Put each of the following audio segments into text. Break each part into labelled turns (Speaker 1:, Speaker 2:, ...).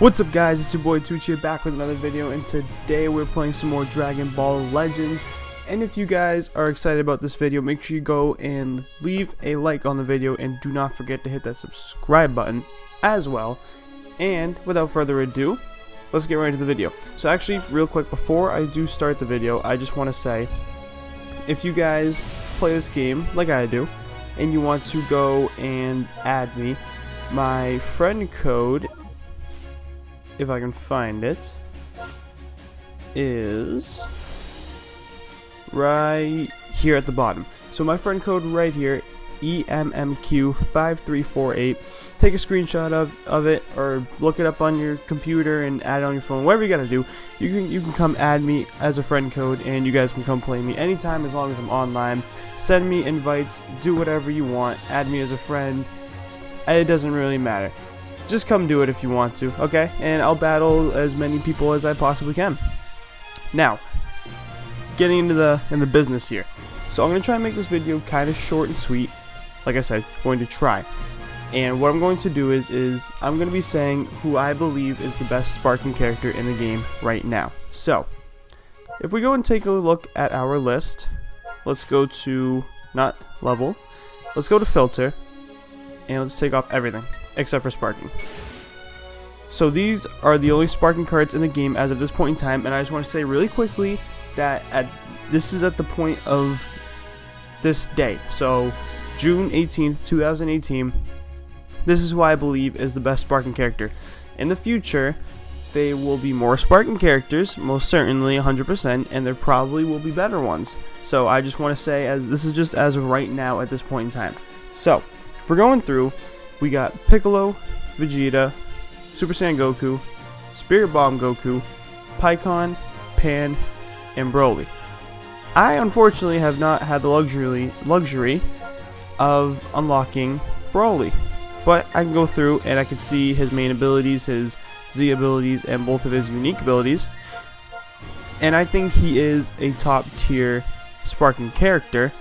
Speaker 1: What's up guys, it's your boy Tuchzilla back with another video, and today we're playing some more Dragon Ball Legends. And if you guys are excited about this video, make sure you go and leave a like on the video, and do not forget to hit that subscribe button as well. And without further ado, let's get right into the video. So actually, real quick, before I do start the video, I just want to say, if you guys play this game like I do, and you want to go and add me, my friend code, if I can find it, is right here at the bottom. So my friend code right here, EMMQ5348. Take a screenshot of it, or look it up on your computer and add it on your phone. Whatever you gotta do, you can come add me as a friend code, and you guys can come play me anytime as long as I'm online. Send me invites, do whatever you want, add me as a friend. It doesn't really matter. Just come do it if you want to, okay? And I'll battle as many people as I possibly can. Now, getting into the business here. So I'm going to try and make this video kind of short and sweet. Like I said, I'm going to try. And what I'm going to do is I'm going to be saying who I believe is the best Sparking character in the game right now. So, if we go and take a look at our list, let's go to, not level, let's go to filter, and let's take off everything except for Sparking. So these are the only Sparking cards in the game as of this point in time, and I just want to say really quickly that this is at the point of this day, so June 18th, 2018. This is who I believe is the best Sparking character. In the future, there will be more Sparking characters, most certainly 100%, and there probably will be better ones. So I just want to say, as this is just as of right now at this point in time. So if we're going through, we got Piccolo, Vegeta, Super Saiyan Goku, Spirit Bomb Goku, Pikkon, Pan, and Broly. I unfortunately have not had the luxury of unlocking Broly, but I can go through and I can see his main abilities, his Z abilities, and both of his unique abilities. And I think he is a top tier Sparking character.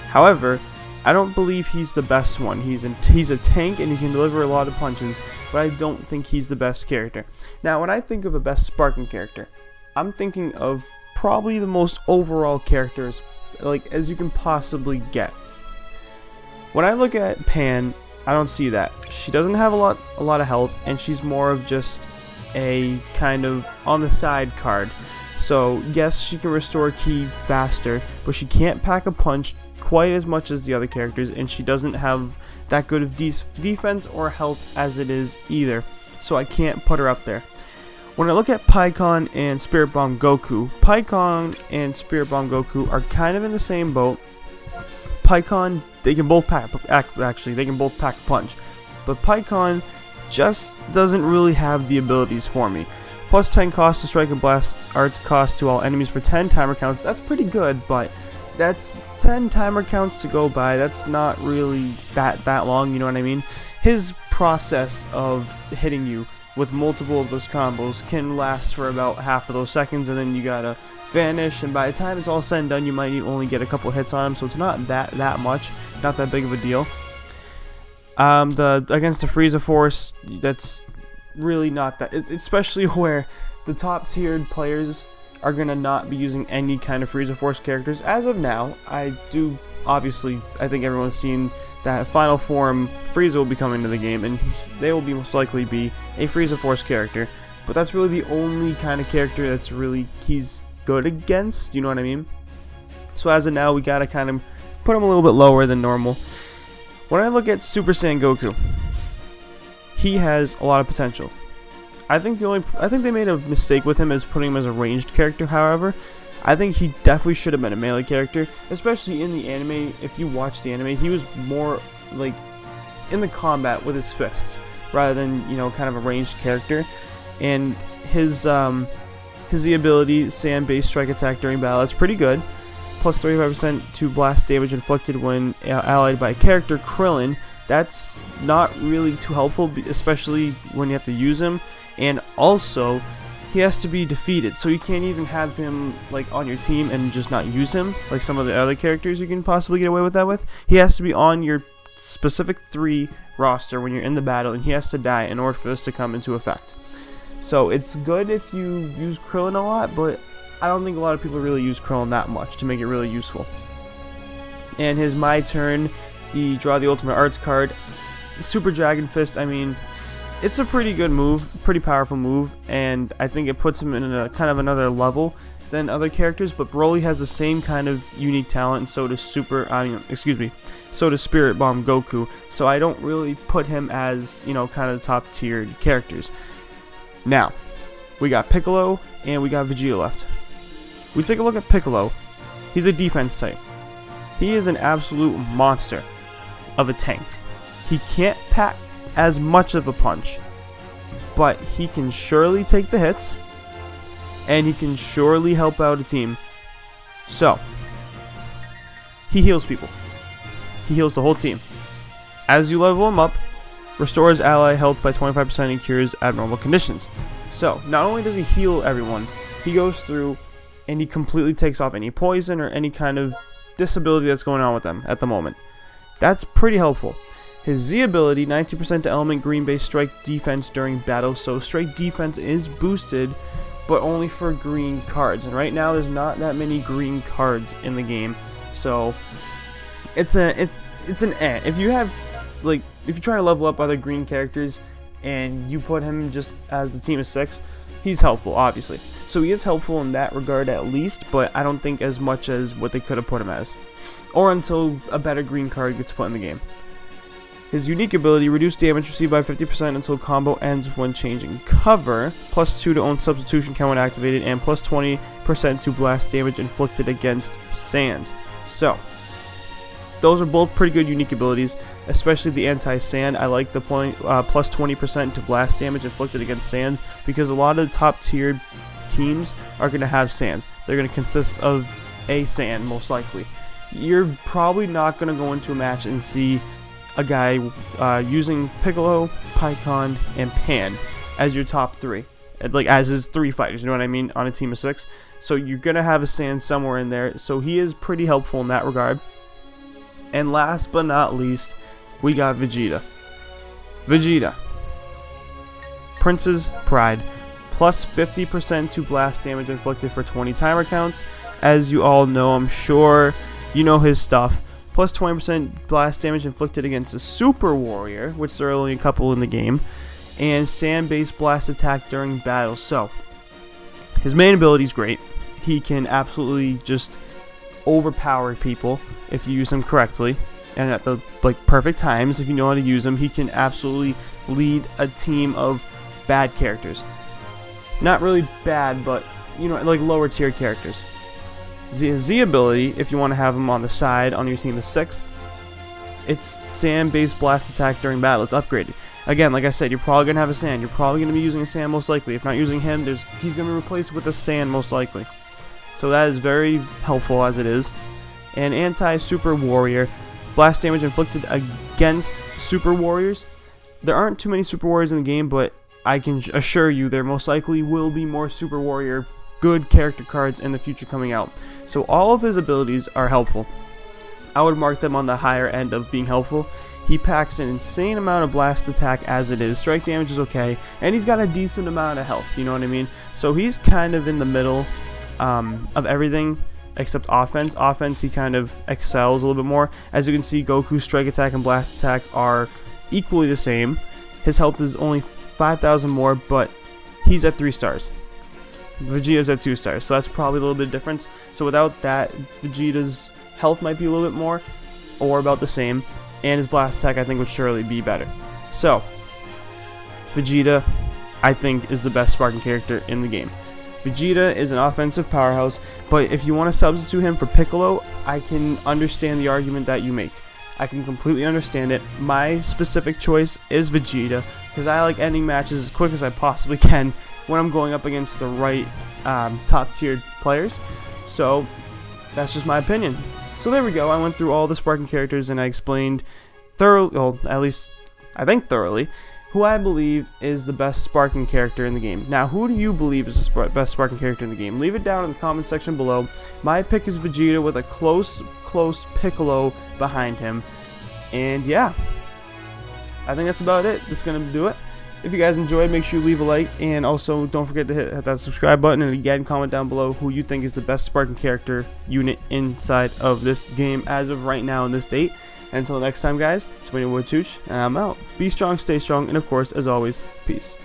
Speaker 1: However, I don't believe he's the best one. He's a tank and he can deliver a lot of punches, but I don't think he's the best character. Now, when I think of a best Sparking character, I'm thinking of probably the most overall characters, like, as you can possibly get. When I look at Pan, I don't see that. She doesn't have a lot of health, and she's more of just a kind of on the side card. So yes, she can restore ki faster, but she can't pack a punch quite as much as the other characters, and she doesn't have that good of defense or health as it is either, so I can't put her up there. When I look at Pikkon and Spirit Bomb Goku, Pikkon and Spirit Bomb Goku are kind of in the same boat. Pikkon, they can both pack a punch, but Pikkon just doesn't really have the abilities for me. Plus 10 cost to strike and blast arts cost to all enemies for 10 timer counts. That's pretty good, but that's 10 timer counts to go by. That's not really that long, you know what I mean? His process of hitting you with multiple of those combos can last for about half of those seconds, and then you gotta vanish, and by the time it's all said and done, you might only get a couple hits on him, so it's not that much, not that big of a deal. Against the Frieza Force, that's really not that, especially where the top tiered players are gonna not be using any kind of Frieza Force characters as of now. Obviously, I think everyone's seen that Final Form Frieza will be coming to the game, and they will most likely be a Frieza Force character. But that's really the only kind of character that's really he's good against, you know what I mean? So as of now, we gotta kind of put him a little bit lower than normal. When I look at Super Saiyan Goku, he has a lot of potential. I think they made a mistake with him as putting him as a ranged character. However, I think he definitely should have been a melee character, especially in the anime. If you watch the anime, he was more like in the combat with his fists rather than, you know, kind of a ranged character. And his the ability Saiyan base strike attack during battle, that's pretty good. Plus 35% to blast damage inflicted when allied by character Krillin. That's not really too helpful, especially when you have to use him. And also, he has to be defeated, so you can't even have him like on your team and just not use him like some of the other characters you can possibly get away with that with. He has to be on your specific 3 roster when you're in the battle, and he has to die in order for this to come into effect. So it's good if you use Krillin a lot, but I don't think a lot of people really use Krillin that much to make it really useful. And his My Turn, the draw the ultimate arts card, Super Dragon Fist, I mean, it's a pretty good move, pretty powerful move, and I think it puts him in a kind of another level than other characters. But Broly has the same kind of unique talent, and so does so does Spirit Bomb Goku. So I don't really put him as, you know, kind of the top tiered characters. Now, we got Piccolo and we got Vegeta left. We take a look at Piccolo. He's a defense type. He is an absolute monster of a tank. He can't pack as much of a punch, but he can surely take the hits, and he can surely help out a team. So, he heals people. He heals the whole team. As you level him up, restores ally health by 25% and cures abnormal conditions. So, not only does he heal everyone, he goes through and he completely takes off any poison or any kind of disability that's going on with them at the moment. That's pretty helpful. His Z ability, 90% to element green base strike defense during battle. So strike defense is boosted, but only for green cards. And right now there's not that many green cards in the game. So it's an eh. If you have, like, if you try to level up other green characters and you put him just as the team of 6, he's helpful, obviously. So he is helpful in that regard at least, but I don't think as much as what they could have put him as. Or until a better green card gets put in the game. His unique ability, reduce damage received by 50% until combo ends when changing cover, +2 to own substitution count when activated, and +20% to blast damage inflicted against Sands. So, those are both pretty good unique abilities, especially the anti-sand. I like the +20% to blast damage inflicted against Sands, because a lot of the top tiered teams are going to have Sands. They're going to consist of a Sand, most likely. You're probably not going to go into a match and see a guy using Piccolo, Pikkon, and Pan as your top 3, like as his 3 fighters, you know what I mean, on a team of 6. So you're gonna have a Sand somewhere in there, so he is pretty helpful in that regard. And last but not least, we got Vegeta. Prince's Pride, +50% to blast damage inflicted for 20 timer counts. As you all know, I'm sure you know his stuff. +20% blast damage inflicted against a Super Warrior, which there are only a couple in the game, and sand-based blast attack during battle. So, his main ability is great. He can absolutely just overpower people if you use him correctly, and at the perfect times if you know how to use him. He can absolutely lead a team of bad characters. Not really bad, but you know, like lower tier characters. Z ability, if you want to have him on the side on your team of 6, it's sand-based blast attack during battle. It's upgraded. Again, like I said, you're probably going to have a Sand. You're probably going to be using a Sand most likely. If not using him, he's going to be replaced with a Sand most likely. So that is very helpful as it is. And anti-Super Warrior, blast damage inflicted against Super Warriors. There aren't too many Super Warriors in the game, but I can assure you there most likely will be more Super Warrior good character cards in the future coming out. So all of his abilities are helpful. I would mark them on the higher end of being helpful. He packs an insane amount of blast attack as it is. Strike damage is okay, and he's got a decent amount of health, you know what I mean? So he's kind of in the middle of everything except offense. Offense, he kind of excels a little bit more. As you can see, Goku's strike attack and blast attack are equally the same. His health is only 5,000 more, but he's at 3 stars. Vegeta's at 2 stars, so that's probably a little bit of difference. So without that, Vegeta's health might be a little bit more, or about the same, and his blast attack I think would surely be better. So, Vegeta, I think, is the best Sparking character in the game. Vegeta is an offensive powerhouse, but if you want to substitute him for Piccolo, I can understand the argument that you make. I can completely understand it. My specific choice is Vegeta, because I like ending matches as quick as I possibly can when I'm going up against the right top tiered players. So that's just my opinion. So there we go. I went through all the Sparking characters and I explained thoroughly, well, at least I think thoroughly, who I believe is the best Sparking character in the game. Now, who do you believe is the best Sparking character in the game? Leave it down in the comment section below. My pick is Vegeta with a close Piccolo behind him. And yeah, I think that's about it. That's going to do it. if you guys enjoyed, make sure you leave a like, and also don't forget to hit that subscribe button, and again, comment down below who you think is the best Spartan character unit inside of this game as of right now on this date. And until next time, guys, it's been your boy Tooch, and I'm out. Be strong, stay strong, and of course, as always, peace.